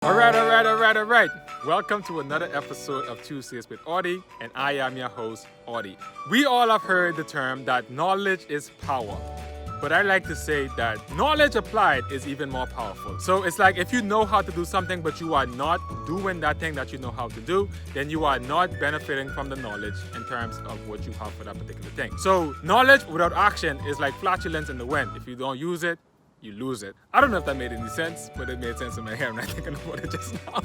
All right. Welcome to another episode of Tuesdays with Audi, and I am your host, Audi. We all have heard the term that knowledge is power. But I like to say that knowledge applied is even more powerful. So it's like if you know how to do something, but you are not doing that thing that you know how to do, then you are not benefiting from the knowledge in terms of what you have for that particular thing. So knowledge without action is like flatulence in the wind. If you don't use it, you lose it. I don't know if that made any sense, but it made sense in my head when I thinking about it just now.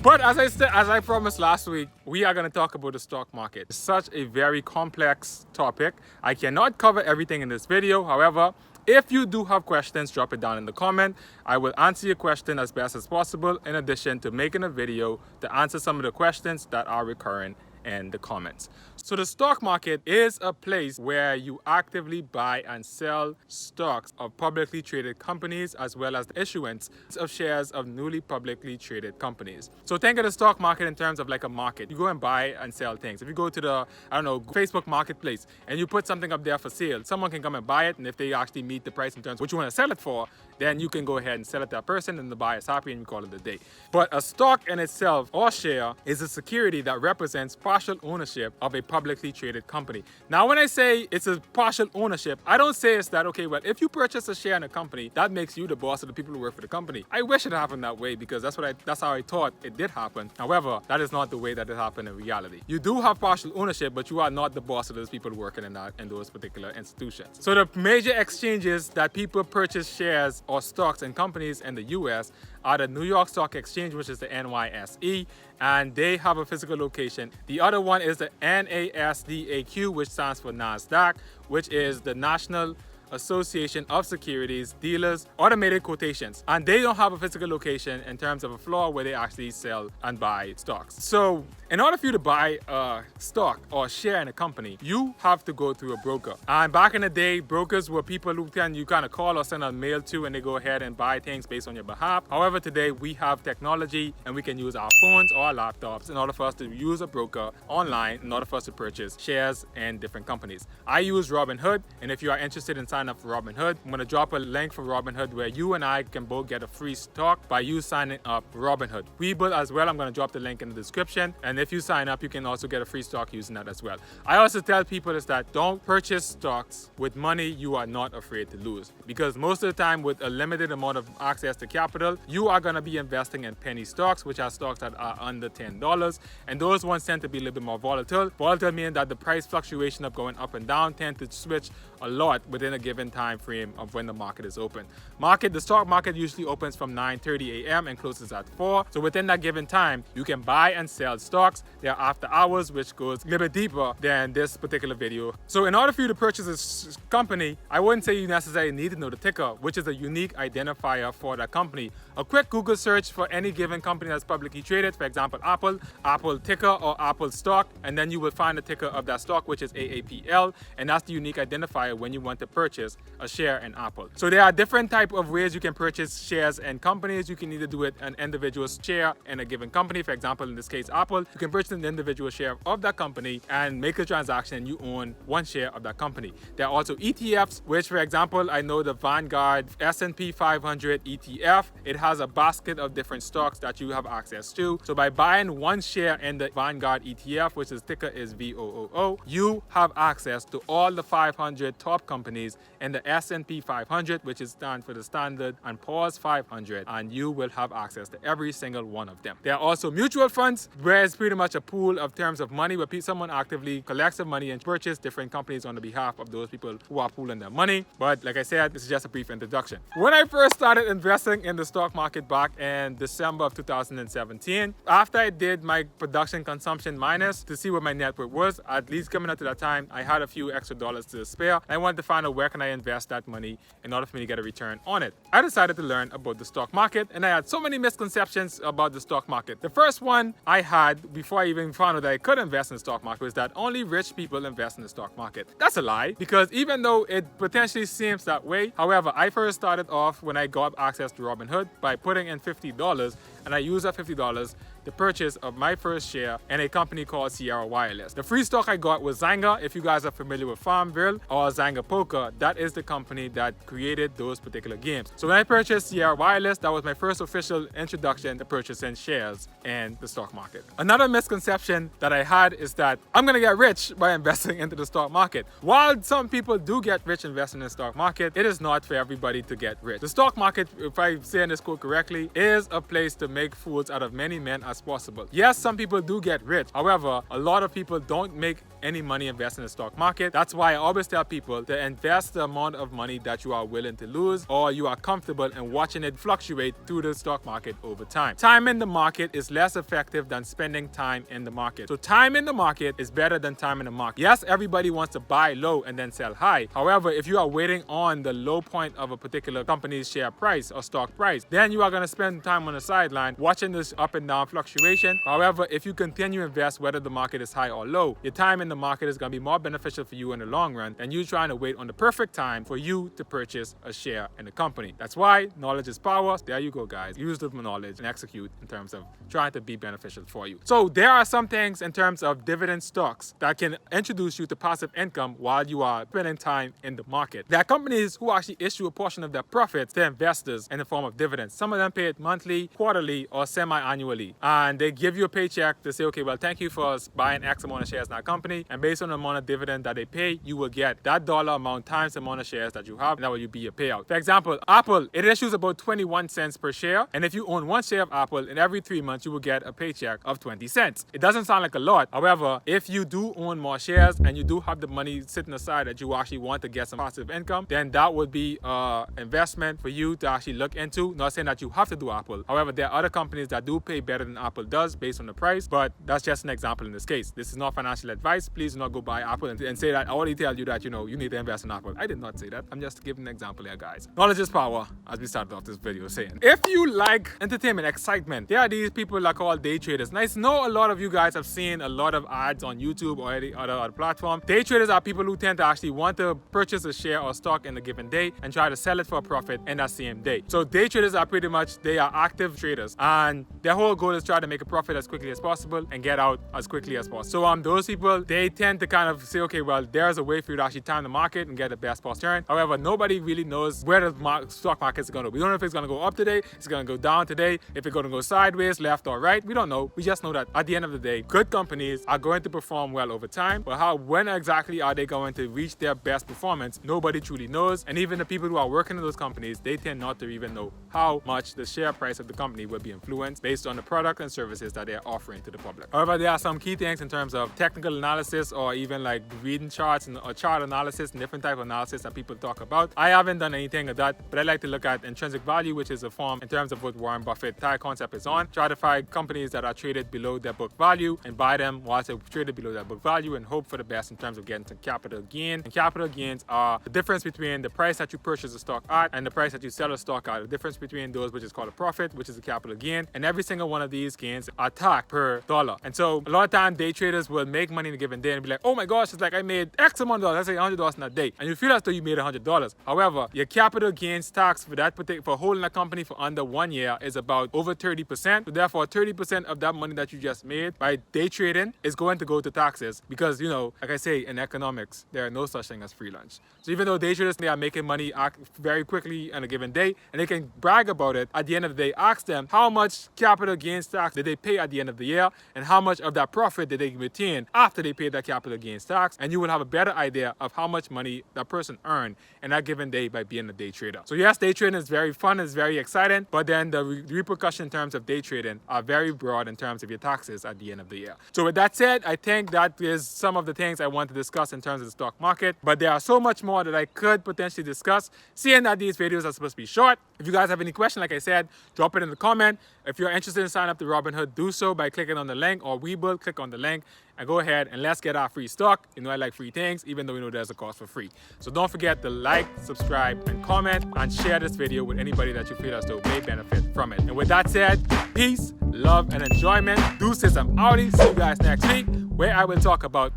But as I promised last week, we are going to talk about the stock market. It's such a very complex topic. I cannot cover everything in this video. However, if you do have questions, drop it down in the comment. I will answer your question as best as possible, in addition to making a video to answer some of the questions that are recurring in the comments. So the stock market is a place where you actively buy and sell stocks of publicly traded companies, as well as the issuance of shares of newly publicly traded companies. So think of the stock market in terms of like a market. You go and buy and sell things. If you go to the, Facebook marketplace and you put something up there for sale, someone can come and buy it, and if they actually meet the price in terms of what you want to sell it for, then you can go ahead and sell it to that person, and the buyer is happy and you call it a day. But a stock in itself, or share, is a security that represents partial ownership of a publicly traded company. Now, when I say it's a partial ownership, I don't say it's that, okay, well, if you purchase a share in a company, that makes you the boss of the people who work for the company. I wish it happened that way, because that's how I thought it did happen. However, that is not the way that it happened in reality. You do have partial ownership, but you are not the boss of those people working in those particular institutions. So the major exchanges that people purchase shares or stocks in companies in the US are the New York Stock Exchange, which is the NYSE, and they have a physical location. The other one is the NASDAQ, which stands for NASDAQ, which is the National Association of Securities Dealers Automated Quotations, and they don't have a physical location in terms of a floor where they actually sell and buy stocks. So in order for you to buy a stock or share in a company, you have to go through a broker. And back in the day, brokers were people who you kind of call or send a mail to, and they go ahead and buy things based on your behalf. However, today we have technology, and we can use our phones or our laptops in order for us to use a broker online in order for us to purchase shares in different companies. I use Robinhood, and if you are interested in sign up for Robinhood, I'm going to drop a link for Robinhood where you and I can both get a free stock by you signing up for Robinhood. Webull as well, I'm going to drop the link in the description, and if you sign up, you can also get a free stock using that as well. I also tell people is that don't purchase stocks with money you are not afraid to lose, because most of the time with a limited amount of access to capital, you are going to be investing in penny stocks, which are stocks that are under $10, and those ones tend to be a little bit more volatile. Volatile meaning that the price fluctuation of going up and down tend to switch a lot within a given time frame of when the market is open. The stock market usually opens from 9:30 a.m. and closes at 4. So within that given time, you can buy and sell stocks. There are after hours, which goes a little bit deeper than this particular video. So in order for you to purchase a company, I wouldn't say you necessarily need to know the ticker, which is a unique identifier for that company. A quick Google search for any given company that's publicly traded, for example, Apple ticker or Apple stock, and then you will find the ticker of that stock, which is AAPL, and that's the unique identifier when you want to purchase a share in Apple. So there are different type of ways you can purchase shares in companies. You can either do it an individual share in a given company. For example, in this case, Apple, you can purchase an individual share of that company and make a transaction, and you own one share of that company. There are also ETFs, which, for example, I know the Vanguard S&P 500 ETF. It has a basket of different stocks that you have access to. So by buying one share in the Vanguard ETF, which is ticker is VOOO, you have access to all the 500 top companies in the S&P 500, which is stand for the Standard & Poor's 500, and you will have access to every single one of them. There are also mutual funds, where it's pretty much a pool of terms of money where someone actively collects the money and purchases different companies on the behalf of those people who are pooling their money. But like I said, this is just a brief introduction. When I first started investing in the stock market back in December of 2017, after I did my production consumption minus to see what my net worth was, at least coming up to that time, I had a few extra dollars to spare. I wanted to find out where can I invest that money in order for me to get a return on it. I decided to learn about the stock market, and I had so many misconceptions about the stock market. The first one I had before I even found out that I could invest in the stock market was that only rich people invest in the stock market. That's a lie, because even though it potentially seems that way, however, I first started off when I got access to Robinhood by putting in $50, and I used that $50 the purchase of my first share in a company called Sierra Wireless. The free stock I got was Zynga. If you guys are familiar with Farmville or Zynga Poker, that is the company that created those particular games. So when I purchased Sierra Wireless, that was my first official introduction to purchasing shares in the stock market. Another misconception that I had is that I'm gonna get rich by investing into the stock market. While some people do get rich investing in the stock market, it is not for everybody to get rich. The stock market, if I'm saying this quote correctly, is a place to make fools out of many men as possible. Yes, some people do get rich. However, a lot of people don't make any money investing in the stock market. That's why I always tell people to invest the amount of money that you are willing to lose, or you are comfortable in watching it fluctuate through the stock market over time. Time in the market is less effective than spending time in the market. So time in the market is better than time in the market. Yes, everybody wants to buy low and then sell high. However, if you are waiting on the low point of a particular company's share price or stock price, then you are going to spend time on the sideline watching this up and down fluctuation. However, if you continue to invest whether the market is high or low, your time in the market is going to be more beneficial for you in the long run than you trying to wait on the perfect time for you to purchase a share in the company. That's why knowledge is power. There you go, guys. Use the knowledge and execute in terms of trying to be beneficial for you. So there are some things in terms of dividend stocks that can introduce you to passive income while you are spending time in the market. There are companies who actually issue a portion of their profits to investors in the form of dividends. Some of them pay it monthly, quarterly, or semi-annually. And they give you a paycheck to say, okay, well, thank you for buying X amount of shares in our company. And based on the amount of dividend that they pay, you will get that dollar amount times the amount of shares that you have, and that will be your payout. For example, Apple, it issues about 21 cents per share. And if you own one share of Apple, in every 3 months, you will get a paycheck of 20 cents. It doesn't sound like a lot. However, if you do own more shares and you do have the money sitting aside that you actually want to get some passive income, then that would be an investment for you to actually look into. Not saying that you have to do Apple. However, there are other companies that do pay better than Apple does based on the price, but that's just an example in this case. This is not financial advice. Please do not go buy Apple and say that I already tell you that, you need to invest in Apple. I did not say that. I'm just giving an example here, guys. Knowledge is power, as we started off this video saying. If you like entertainment, excitement, there are these people that are called day traders. And I know a lot of you guys have seen a lot of ads on YouTube or any other platform. Day traders are people who tend to actually want to purchase a share or stock in a given day and try to sell it for a profit in that same day. So day traders are pretty much, they are active traders, and their whole goal is try to make a profit as quickly as possible and get out as quickly as possible. So those people, they tend to kind of say, okay, well, there's a way for you to actually time the market and get the best possible return. However, nobody really knows where the stock market is going to go. We don't know if it's going to go up today, it's going to go down today, if it's going to go sideways, left or right. We don't know. We just know that at the end of the day, good companies are going to perform well over time. But when exactly are they going to reach their best performance? Nobody truly knows. And even the people who are working in those companies, they tend not to even know how much the share price of the company will be influenced based on the product and services that they're offering to the public. However, there are some key things in terms of technical analysis or even like reading charts or chart analysis and different type of analysis that people talk about. I haven't done anything of that, but I like to look at intrinsic value, which is a form in terms of what Warren Buffett entire concept is on. Try to find companies that are traded below their book value and buy them whilst they're traded below their book value and hope for the best in terms of getting some capital gain. And capital gains are the difference between the price that you purchase a stock at and the price that you sell a stock at. The difference between those, which is called a profit, which is a capital gain. And every single one of these gains are taxed per dollar. And so a lot of time day traders will make money in a given day and be like, oh my gosh, it's like I made X amount of dollars, let's say $100 in that day. And you feel as though you made $100. However, your capital gains tax for that for holding a company for under 1 year is about over 30%. So therefore, 30% of that money that you just made by day trading is going to go to taxes because, like I say, in economics, there are no such thing as free lunch. So even though day traders, they are making money very quickly on a given day and they can brag about it, at the end of the day, ask them how much capital gains tax did they pay at the end of the year and how much of that profit did they retain after they paid that capital gains tax, and you will have a better idea of how much money that person earned in that given day by being a day trader. So yes, day trading is very fun, it's very exciting, but then the repercussions in terms of day trading are very broad in terms of your taxes at the end of the year. So with that said, I think that is some of the things I want to discuss in terms of the stock market, but there are so much more that I could potentially discuss, seeing that these videos are supposed to be short. If you guys have any questions, like I said, drop it in the comment. If you're interested in signing up to Robinhood, do so by clicking on the link, or Webull, click on the link and go ahead and let's get our free stock. I like free things, even though we know there's a cost for free. So don't forget to like, subscribe, and comment, and share this video with anybody that you feel as though may benefit from it. And with that said, peace, love, and enjoyment. Deuces, I'm Audi. See you guys next week, where I will talk about,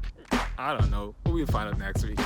I don't know, we'll find out next week.